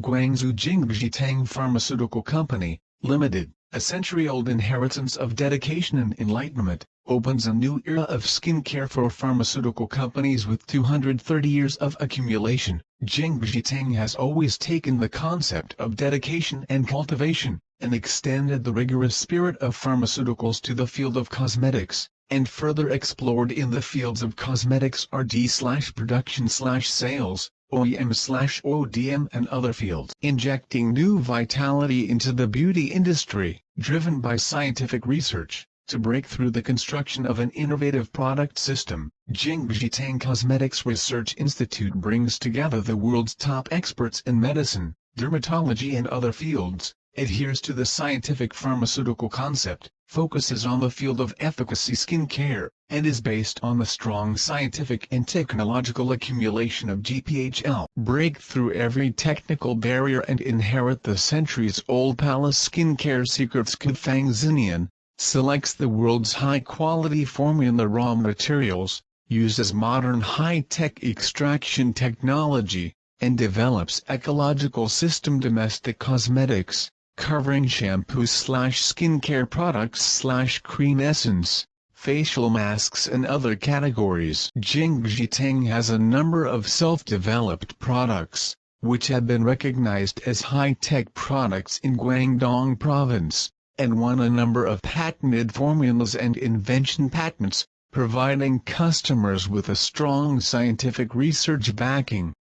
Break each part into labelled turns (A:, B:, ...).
A: Guangzhou Jingjitang Pharmaceutical Company, Limited, a century-old inheritance of dedication and enlightenment, opens a new era of skincare for pharmaceutical companies with 230 years of accumulation. Jingjitang has always taken the concept of dedication and cultivation, and extended the rigorous spirit of pharmaceuticals to the field of cosmetics, and further explored in the fields of cosmetics R&D/production/sales, OEM/ODM and other fields. Injecting new vitality into the beauty industry, driven by scientific research, to break through the construction of an innovative product system, Jingjitang Cosmetics Research Institute brings together the world's top experts in medicine, dermatology and other fields, adheres to the scientific pharmaceutical concept, focuses on the field of efficacy skincare, and is based on the strong scientific and technological accumulation of GPHL. Break through every technical barrier and inherit the centuries-old palace skincare secrets. Kufang Zinian selects the world's high-quality formula raw materials, uses modern high-tech extraction technology, and develops ecological system domestic cosmetics, covering shampoo/skincare products/cream essence, facial masks and other categories. Jingjitang has a number of self-developed products, which have been recognized as high-tech products in Guangdong province, and won a number of patented formulas and invention patents, providing customers with a strong scientific research backing.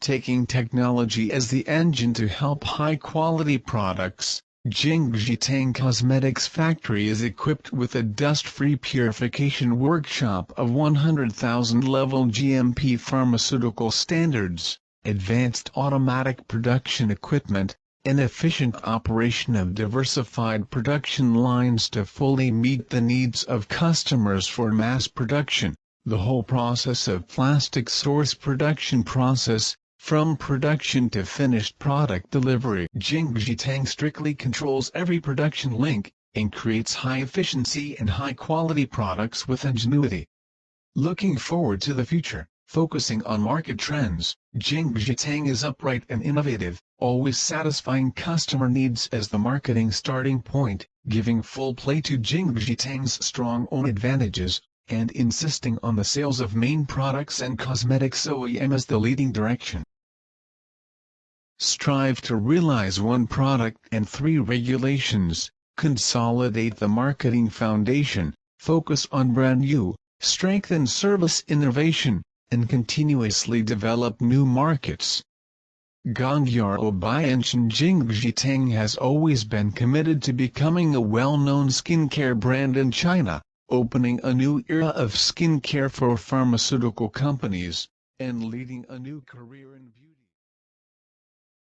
A: Taking technology as the engine to help high-quality products, Jingjitang Cosmetics Factory is equipped with a dust-free purification workshop of 100,000 level GMP pharmaceutical standards, advanced automatic production equipment, and efficient operation of diversified production lines to fully meet the needs of customers for mass production. The whole process of plastic source production process, from production to finished product delivery. Jingjitang strictly controls every production link, and creates high-efficiency and high-quality products with ingenuity. Looking forward to the future, focusing on market trends, Jingjitang is upright and innovative, always satisfying customer needs as the marketing starting point, giving full play to Jingjitang's strong own advantages, and insisting on the sales of main products and cosmetics OEM as the leading direction. Strive to realize one product and 3 regulations, consolidate the marketing foundation, focus on brand new, strengthen service innovation, and continuously develop new markets. Guangyao Baiyun Jingjitang has always been committed to becoming a well-known skincare brand in China, opening a new era of skincare for pharmaceutical companies, and leading a new career in beauty.